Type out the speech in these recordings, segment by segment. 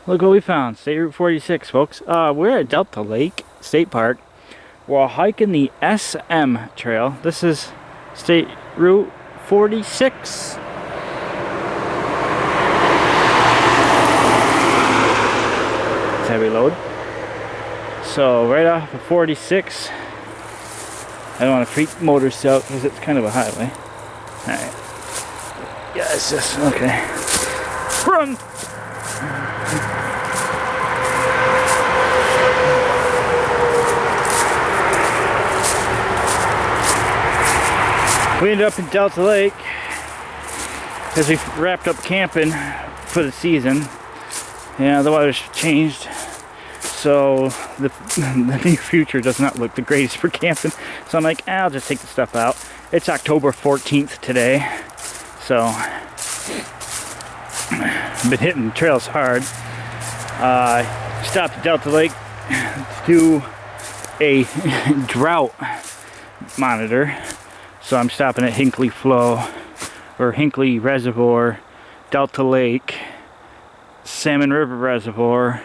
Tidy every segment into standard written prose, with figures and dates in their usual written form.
Look what we found. State Route 46, folks. We're at Delta Lake State Park. We're hiking the SM trail. This is State Route 46. It's heavy load. So right off of 46. I don't want to freak motors out because it's kind of a highway. Alright. Yeah, it's just okay. Run! We ended up in Delta Lake because we wrapped up camping for the season. Yeah, the weather's changed, so the near future does not look the greatest for camping. So I'm like, I'll just take the stuff out. It's October 14th today, so I've been hitting the trails hard. Stopped at Delta Lake to do a drought monitor. So I'm stopping at Hinckley Flow, or Hinckley Reservoir, Delta Lake, Salmon River Reservoir,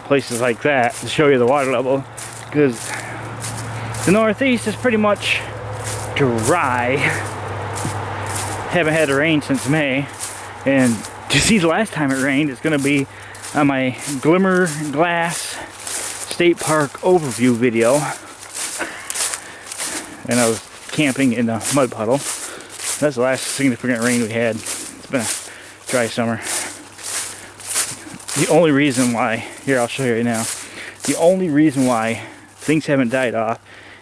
places like that to show you the water level, because the Northeast is pretty much dry. Haven't had a rain since May, and to see the last time it rained, it's going to be on my Glimmer Glass State Park overview video. And I was camping in a mud puddle. That's the last significant rain we had. It's been a dry summer. The only reason why, here I'll show you right now, the only reason why things haven't died off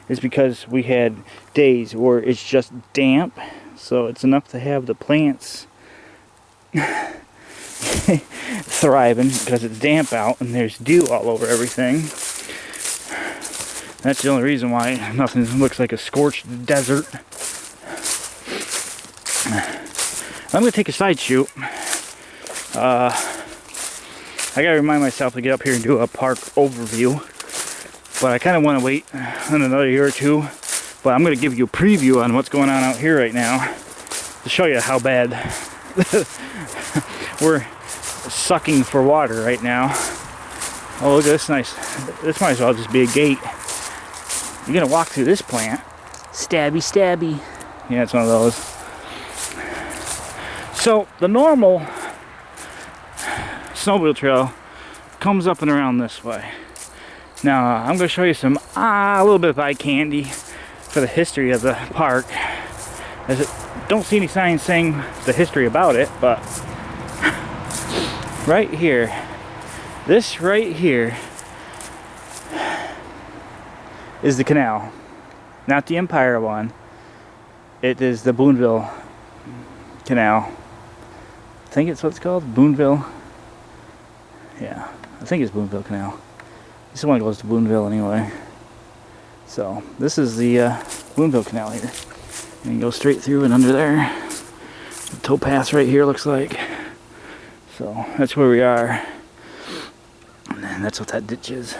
is because we had days where it's just damp, so it's enough to have the plants thriving because it's damp out and there's dew all over everything. That's the only reason why nothing looks like a scorched desert. I'm going to take a side shoot. I got to remind myself to get up here and do a park overview. But I kind of want to wait on another year or two. But I'm going to give you a preview on what's going on out here right now to show you how bad we're sucking for water right now. Oh, look at this nice. This might as well just be a gate. You're gonna walk through this plant. Stabby, stabby. Yeah, it's one of those. So the normal snowmobile trail comes up and around this way. Now I'm gonna show you some a little bit of eye candy for the history of the park. Don't see any signs saying the history about it, but right here, this right here is the canal, not the Empire one. It is the Boonville Canal. I think it's what it's called, Boonville. Yeah, I think it's Boonville Canal. This one goes to Boonville anyway. So this is the Boonville Canal here, and you go straight through and under there. The towpath right here looks like. So that's where we are, and that's what that ditch is.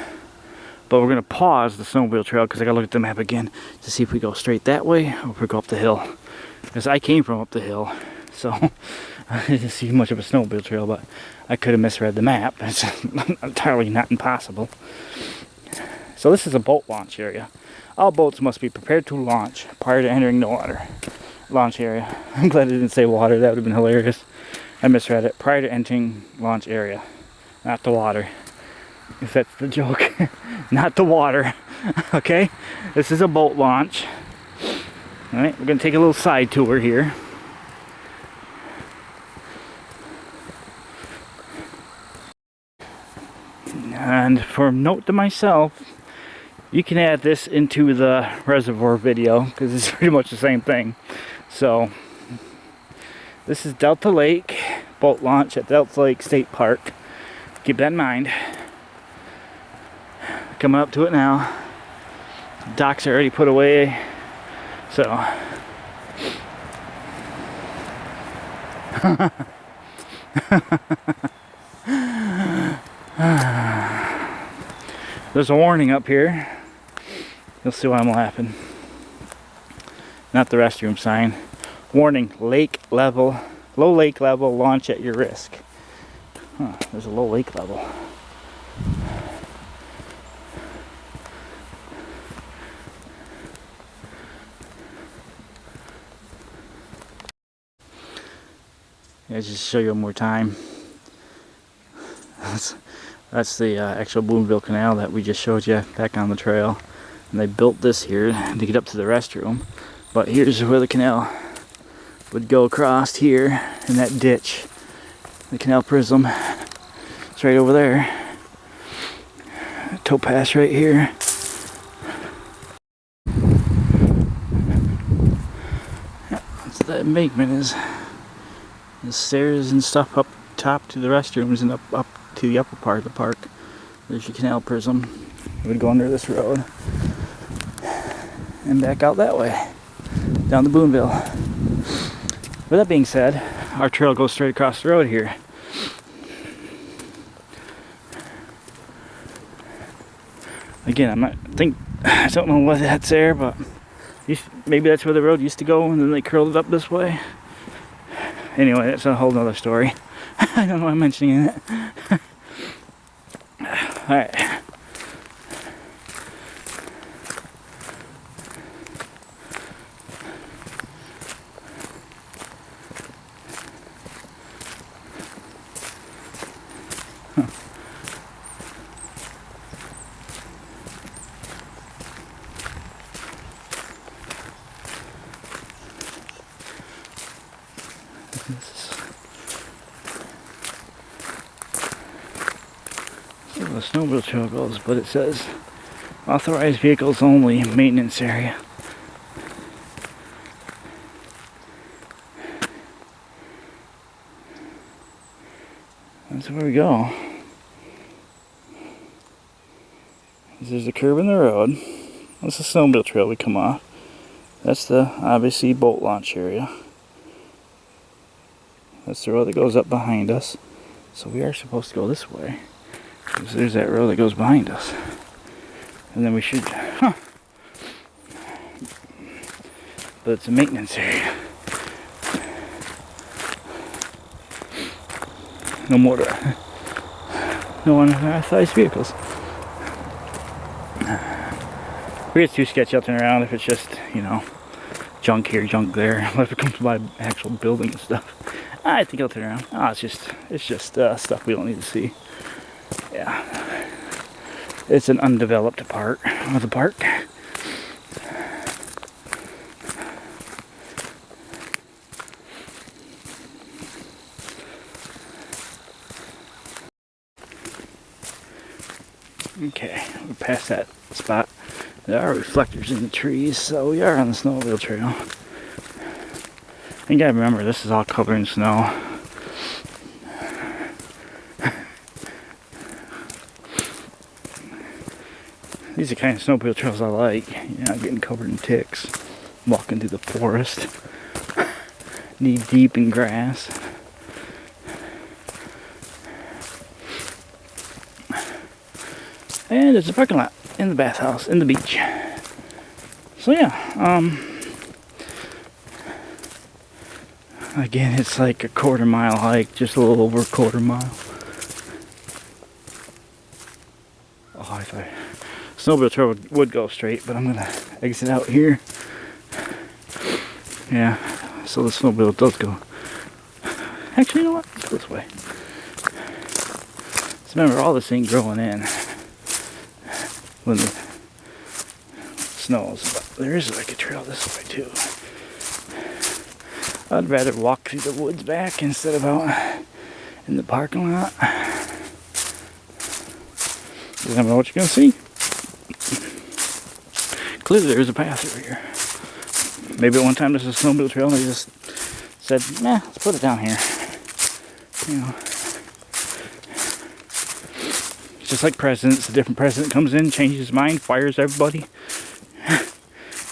But we're going to pause the snowmobile trail because I got to look at the map again to see if we go straight that way or if we go up the hill. Because I came from up the hill, so I didn't see much of a snowmobile trail, but I could have misread the map. It's entirely not impossible. So this is a boat launch area. All boats must be prepared to launch prior to entering the water. Launch area. I'm glad I didn't say water. That would have been hilarious. I misread it. Prior to entering launch area. Not the water. If that's the joke. Not the water. Okay? This is a boat launch. Alright, we're going to take a little side tour here. And for note to myself, you can add this into the reservoir video because it's pretty much the same thing. So, this is Delta Lake boat launch at Delta Lake State Park. Keep that in mind. Coming up to it now. Docks are already put away. So there's a warning up here. You'll see why I'm laughing. Not the restroom sign. Warning, lake level, low lake level, launch at your risk. Huh, there's a low lake level. Yeah, just to show you one more time. That's the actual Boonville Canal that we just showed you back on the trail. And they built this here to get up to the restroom. But here's where the canal would go across here in that ditch. The canal prism. It's right over there. Towpath right here. That's the embankment is. The stairs and stuff up top to the restrooms and up to the upper part of the park. There's your canal prism. It would go under this road and back out that way down to Boonville. With that being said, our trail goes straight across the road here. Again, I don't know what that's there, but maybe that's where the road used to go and then they curled it up this way. Anyway, that's a whole nother story. I don't know why I'm mentioning it. Alright. So the snowmobile trail goes, but it says authorized vehicles only, maintenance area. That's where we go. There's a curve in the road. That's the snowmobile trail we come off. That's the obviously boat launch area. That's the road that goes up behind us. So we are supposed to go this way. Because there's that road that goes behind us. And then we should... Huh. But it's a maintenance area. No motor. No unauthorized vehicles. We get too sketchy out and around if it's just, you know, junk here, junk there. What if it comes by actual building and stuff? I think I'll turn around. Oh, it's just stuff we don't need to see. Yeah. It's an undeveloped part of the park. Okay, we're past that spot. There are reflectors in the trees, so we are on the snowmobile trail. You gotta remember, this is all covered in snow. These are the kind of snowmobile trails I like. You're not getting covered in ticks. Walking through the forest. Knee deep in grass. And there's a parking lot in the bathhouse, in the beach. So yeah, again, it's like a quarter-mile hike, just a little over a quarter-mile. Oh, I thought snowmobile trail would go straight, but I'm gonna exit out here. Yeah, so the snowmobile does go. Actually, you know what? Let's go this way. Just remember, all this ain't growing in when it snows, but there is like a trail this way too. I'd rather walk through the woods back instead of out in the parking lot. You never know what you're gonna see. Clearly there's a path through here. Maybe at one time there's a snowmobile trail and they just said, nah, let's put it down here. You know. It's just like presidents. A different president comes in, changes his mind, fires everybody.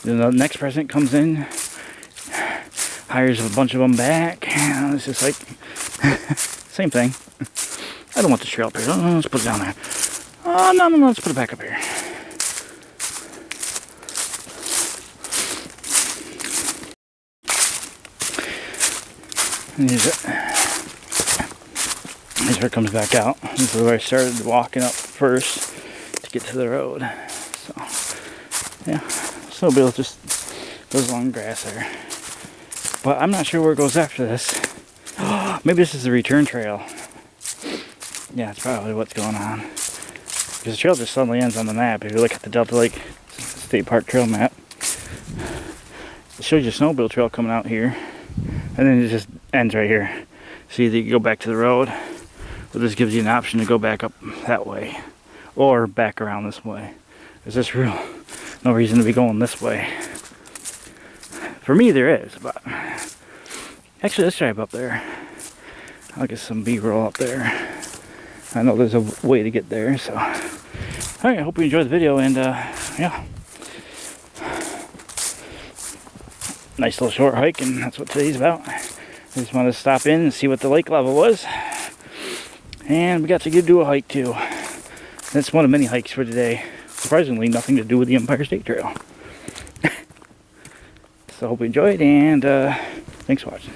Then the next president comes in, hires a bunch of them back. You know, it's just like, same thing. I don't want this trail up here. Oh, let's put it down there. Oh, no, let's put it back up here. And here's it. Here's where it comes back out. This is where I started walking up first to get to the road. So, yeah, snowmobile just goes along grass there. But I'm not sure where it goes after this. Maybe this is the return trail. Yeah, that's probably what's going on. Because the trail just suddenly ends on the map. If you look at the Delta Lake State Park trail map, it shows you a snowmobile trail coming out here. And then it just ends right here. So either you can go back to the road, or this gives you an option to go back up that way. Or back around this way. There's just no reason to be going this way. For me there is, but actually let's drive up there. I'll get some B-roll up there. I know there's a way to get there, so. Alright, I hope you enjoyed the video, and yeah. Nice little short hike, and that's what today's about. I just wanted to stop in and see what the lake level was. And we got to do a hike too. That's one of many hikes for today. Surprisingly, nothing to do with the Empire State Trail. So I hope you enjoyed, and thanks for watching.